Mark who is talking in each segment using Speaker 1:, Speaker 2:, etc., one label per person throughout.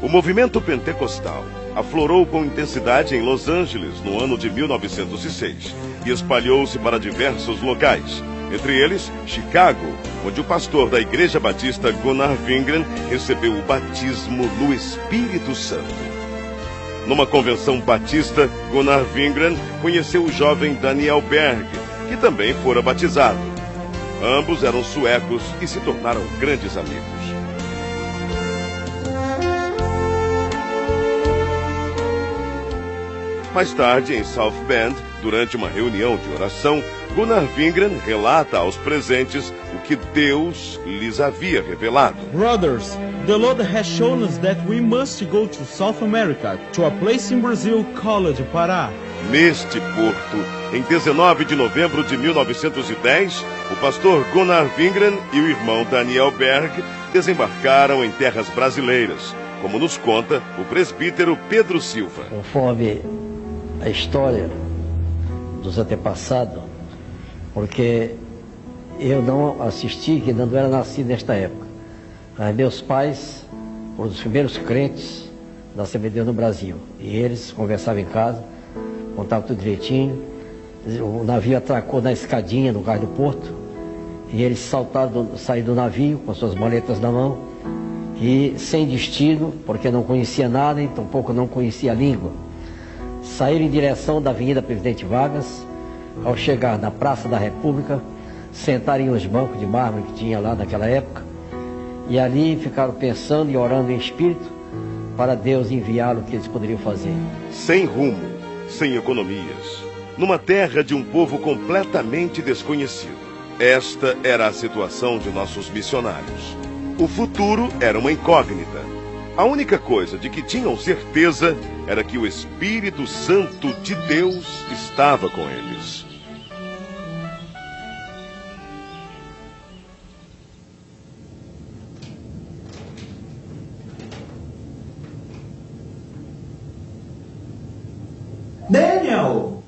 Speaker 1: O movimento pentecostal aflorou com intensidade em Los Angeles no ano de 1906 e espalhou-se para diversos locais, entre eles Chicago, onde o pastor da Igreja Batista Gunnar Wingren recebeu o batismo no Espírito Santo. Numa convenção batista, Gunnar Wingren conheceu o jovem Daniel Berg, que também fora batizado. Ambos eram suecos e se tornaram grandes amigos. Mais tarde, em South Bend, durante uma reunião de oração, Gunnar Wingren relata aos presentes o que Deus lhes havia revelado.
Speaker 2: Brothers, the Lord has shown us that we must go to South America, to a place in Brazil called Pará.
Speaker 1: Neste porto, em 19 de novembro de 1910, o pastor Gunnar Wingren e o irmão Daniel Berg desembarcaram em terras brasileiras, como nos conta o presbítero Pedro Silva.
Speaker 3: Conforme a história dos antepassados, porque eu não assisti, que não era nascido nesta época. Mas meus pais foram os primeiros crentes da Assembleia de Deus no Brasil. E eles conversavam em casa, contavam tudo direitinho. O navio atracou na escadinha no cais do porto. E eles saíram do navio com suas maletas na mão. E sem destino, porque não conhecia nada e tampouco não conhecia a língua. Saíram em direção da Avenida Presidente Vargas. Ao chegar na Praça da República, sentaram em uns bancos de mármore que tinha lá naquela época, e ali ficaram pensando e orando em espírito para Deus enviá-lo o que eles poderiam fazer.
Speaker 1: Sem rumo, sem economias, numa terra de um povo completamente desconhecido. Esta era a situação de nossos missionários. O futuro era uma incógnita. A única coisa de que tinham certeza era que o Espírito Santo de Deus estava com eles.
Speaker 4: Daniel!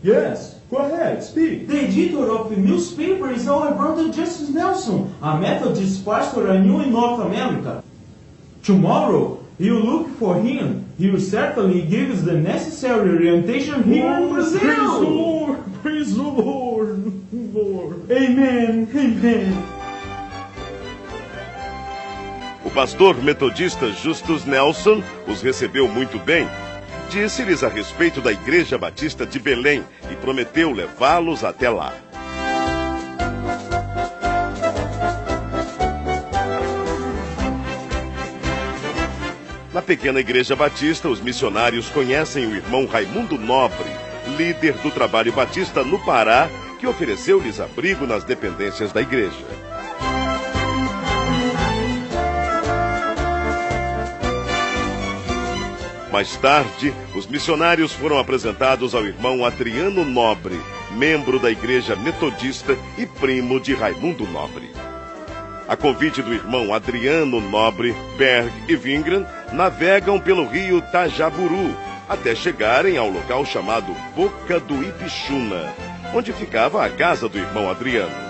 Speaker 2: Yes, go ahead, speak.
Speaker 4: The editor of the newspaper is our brother Justice Nelson, a Methodist pastor I knew in North America. Tomorrow, you look for him. He will certainly give us the necessary orientation here in Brazil.
Speaker 2: Praise the Lord, praise the Lord, Lord.
Speaker 4: Amen, amen.
Speaker 1: O pastor metodista Justus Nelson os recebeu muito bem. Disse-lhes a respeito da Igreja Batista de Belém e prometeu levá-los até lá. Na pequena Igreja Batista, os missionários conhecem o irmão Raimundo Nobre, líder do trabalho batista no Pará, que ofereceu-lhes abrigo nas dependências da igreja. Mais tarde, os missionários foram apresentados ao irmão Adriano Nobre, membro da Igreja Metodista e primo de Raimundo Nobre. A convite do irmão Adriano Nobre, Berg e Wingren navegam pelo rio Tajaburu até chegarem ao local chamado Boca do Ipixuna, onde ficava a casa do irmão Adriano.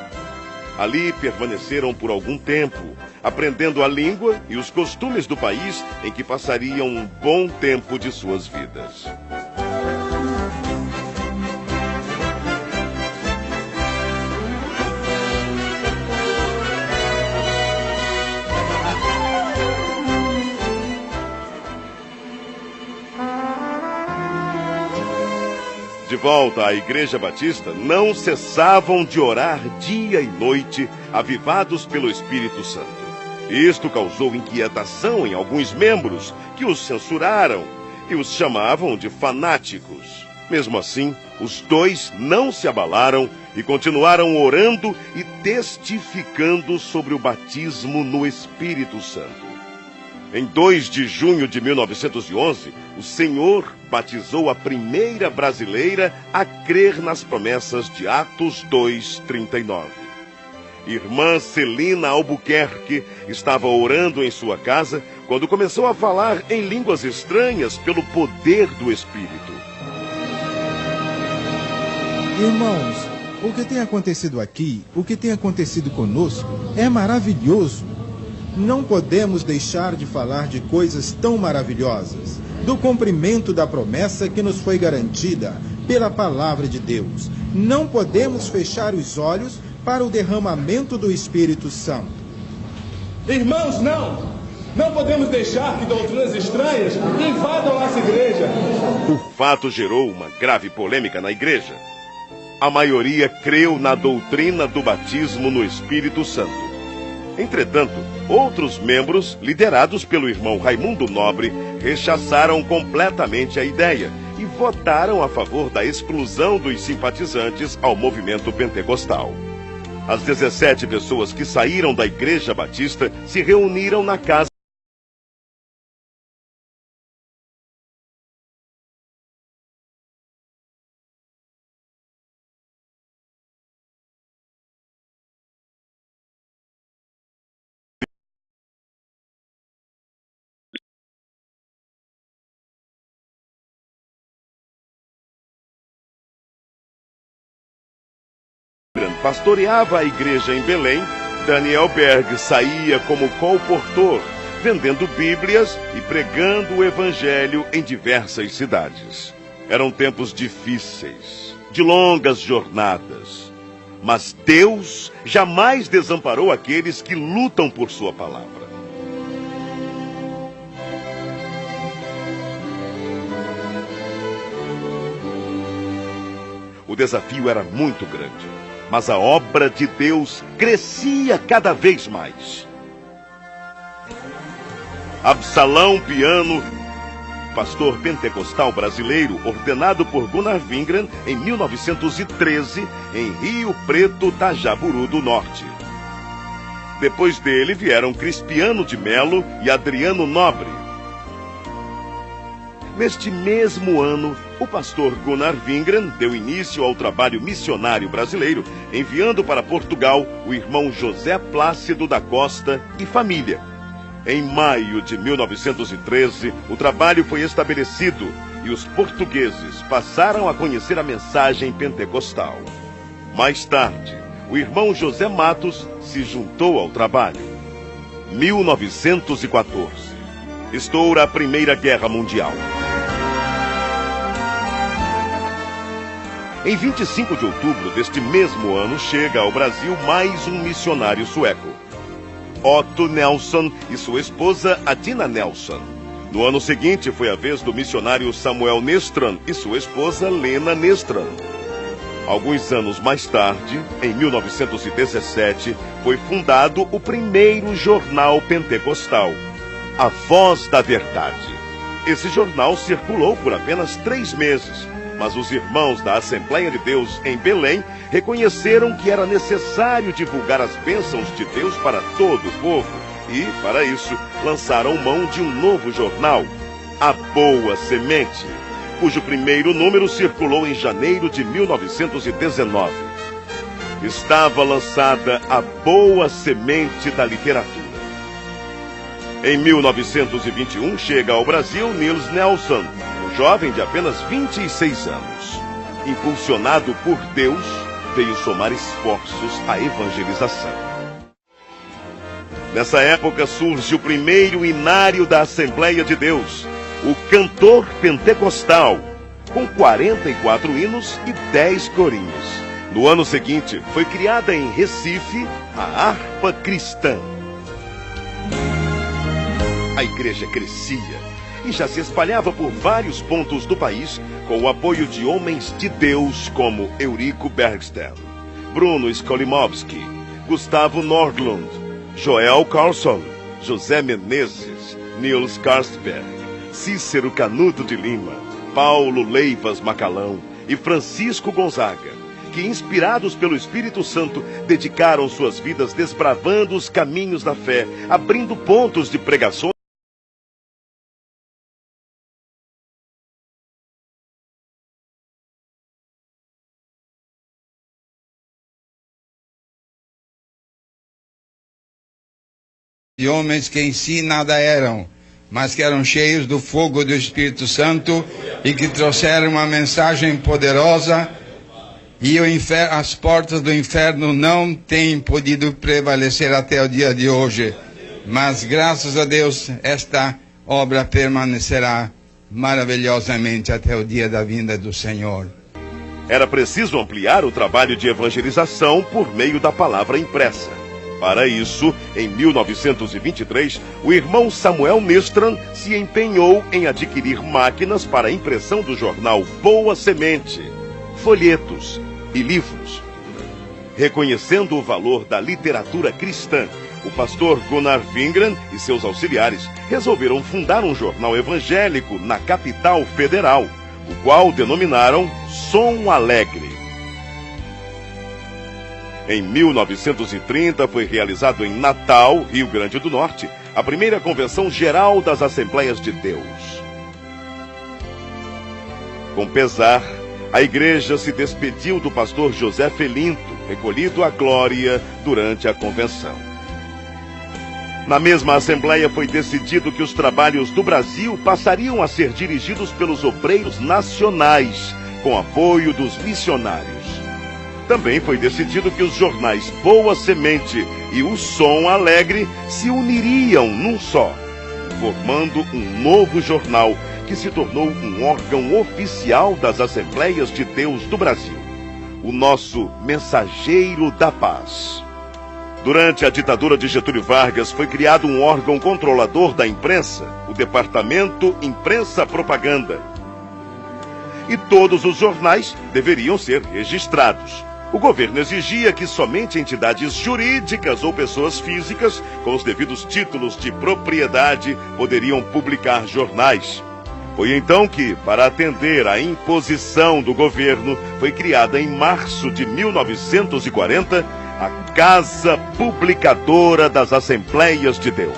Speaker 1: Ali permaneceram por algum tempo, aprendendo a língua e os costumes do país em que passariam um bom tempo de suas vidas. De volta à Igreja Batista, não cessavam de orar dia e noite, avivados pelo Espírito Santo. Isto causou inquietação em alguns membros, que os censuraram e os chamavam de fanáticos. Mesmo assim, os dois não se abalaram e continuaram orando e testificando sobre o batismo no Espírito Santo. Em 2 de junho de 1911, o Senhor batizou a primeira brasileira a crer nas promessas de Atos 2:39. Irmã Celina Albuquerque estava orando em sua casa quando começou a falar em línguas estranhas pelo poder do Espírito.
Speaker 5: Irmãos, o que tem acontecido aqui, o que tem acontecido conosco, é maravilhoso.
Speaker 6: não podemos deixar de falar de coisas tão maravilhosas, do cumprimento da promessa que nos foi garantida pela palavra de Deus. Não podemos fechar os olhos para o derramamento do Espírito Santo.
Speaker 7: Irmãos, não podemos deixar que doutrinas estranhas invadam nossa igreja.
Speaker 1: O fato gerou uma grave polêmica na igreja. A maioria creu na doutrina do batismo no Espírito Santo. Entretanto, outros membros, liderados pelo irmão Raimundo Nobre, rechaçaram completamente a ideia e votaram a favor da exclusão dos simpatizantes ao movimento pentecostal. As 17 pessoas que saíram da Igreja Batista se reuniram na casa pastoreava a igreja em Belém. Daniel Berg saía como colportor, vendendo Bíblias e pregando o Evangelho em diversas cidades. Eram tempos difíceis, de longas jornadas. Mas Deus jamais desamparou aqueles que lutam por sua palavra. O desafio era muito grande, mas a obra de Deus crescia cada vez mais. Absalão Piano, pastor pentecostal brasileiro, ordenado por Gunnar Wingren em 1913, em Rio Preto, Tajaburu do Norte. Depois dele vieram Crispiano de Melo e Adriano Nobre. Neste mesmo ano, o pastor Gunnar Wingren deu início ao trabalho missionário brasileiro, enviando para Portugal o irmão José Plácido da Costa e família. Em maio de 1913, o trabalho foi estabelecido e os portugueses passaram a conhecer a mensagem pentecostal. Mais tarde, o irmão José Matos se juntou ao trabalho. 1914. Estoura a Primeira Guerra Mundial. Em 25 de outubro deste mesmo ano, chega ao Brasil mais um missionário sueco, Otto Nelson e sua esposa Adina Nelson. No ano seguinte, foi a vez do missionário Samuel Nestran e sua esposa Lena Nestran. Alguns anos mais tarde, em 1917, foi fundado o primeiro jornal pentecostal, A Voz da Verdade. Esse jornal circulou por apenas 3 meses, mas os irmãos da Assembleia de Deus em Belém reconheceram que era necessário divulgar as bênçãos de Deus para todo o povo e, para isso, lançaram mão de um novo jornal, A Boa Semente, cujo primeiro número circulou em janeiro de 1919. Estava lançada a Boa Semente da Literatura. Em 1921, chega ao Brasil Niels Nelson, jovem de apenas 26 anos. Impulsionado por Deus, veio somar esforços à evangelização. Nessa época surge o primeiro inário da Assembleia de Deus, o Cantor Pentecostal, com 44 hinos e 10 corinhos. No ano seguinte, foi criada em Recife a Harpa Cristã. A igreja crescia e já se espalhava por vários pontos do país com o apoio de homens de Deus como Eurico Bergsten, Bruno Skolimowski, Gustavo Nordlund, Joel Carlson, José Menezes, Niels Karstberg, Cícero Canuto de Lima, Paulo Leivas Macalão e Francisco Gonzaga, que, inspirados pelo Espírito Santo, dedicaram suas vidas desbravando os caminhos da fé, abrindo pontos de pregações
Speaker 8: de homens que em si nada eram, mas que eram cheios do fogo do Espírito Santo e que trouxeram uma mensagem poderosa, e as portas do inferno não têm podido prevalecer até o dia de hoje. Mas, graças a Deus, esta obra permanecerá maravilhosamente até o dia da vinda do Senhor.
Speaker 1: Era preciso ampliar o trabalho de evangelização por meio da palavra impressa. Para isso, em 1923, o irmão Samuel Nistran se empenhou em adquirir máquinas para a impressão do jornal Boa Semente, folhetos e livros. Reconhecendo o valor da literatura cristã, o pastor Gunnar Wingren e seus auxiliares resolveram fundar um jornal evangélico na capital federal, o qual denominaram Som Alegre. Em 1930 foi realizado em Natal, Rio Grande do Norte, a primeira Convenção Geral das Assembleias de Deus. Com pesar, a igreja se despediu do pastor José Felinto, recolhido à glória durante a convenção. Na mesma Assembleia foi decidido que os trabalhos do Brasil passariam a ser dirigidos pelos obreiros nacionais, com apoio dos missionários. Também foi decidido que os jornais Boa Semente e o Som Alegre se uniriam num só, formando um novo jornal que se tornou um órgão oficial das Assembleias de Deus do Brasil, o nosso Mensageiro da Paz. Durante a ditadura de Getúlio Vargas foi criado um órgão controlador da imprensa, o Departamento Imprensa Propaganda. E todos os jornais deveriam ser registrados. O governo exigia que somente entidades jurídicas ou pessoas físicas, com os devidos títulos de propriedade, poderiam publicar jornais. Foi então que, para atender à imposição do governo, foi criada em março de 1940 a Casa Publicadora das Assembleias de Deus.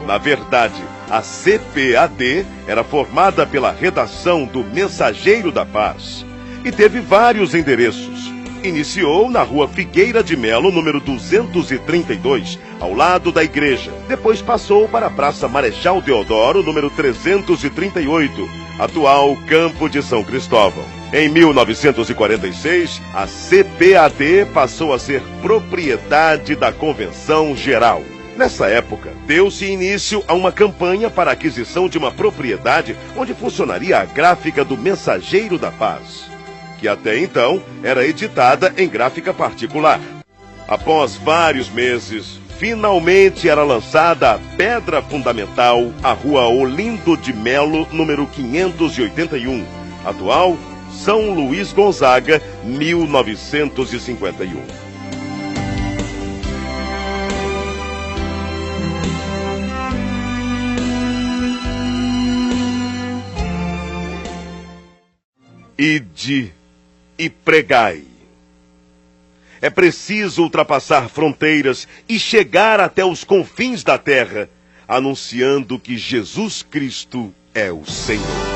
Speaker 1: Na verdade, a CPAD era formada pela redação do Mensageiro da Paz e teve vários endereços. Iniciou na Rua Figueira de Melo, número 232, ao lado da igreja. Depois passou para a Praça Marechal Deodoro, número 338, atual Campo de São Cristóvão. Em 1946, a CPAD passou a ser propriedade da Convenção Geral. Nessa época, deu-se início a uma campanha para a aquisição de uma propriedade onde funcionaria a gráfica do Mensageiro da Paz, que até então era editada em gráfica particular. Após vários meses, finalmente era lançada a pedra fundamental, a Rua Olindo de Melo, número 581, atual São Luís Gonzaga, 1951. Ide e pregai. É preciso ultrapassar fronteiras e chegar até os confins da terra, anunciando que Jesus Cristo é o Senhor.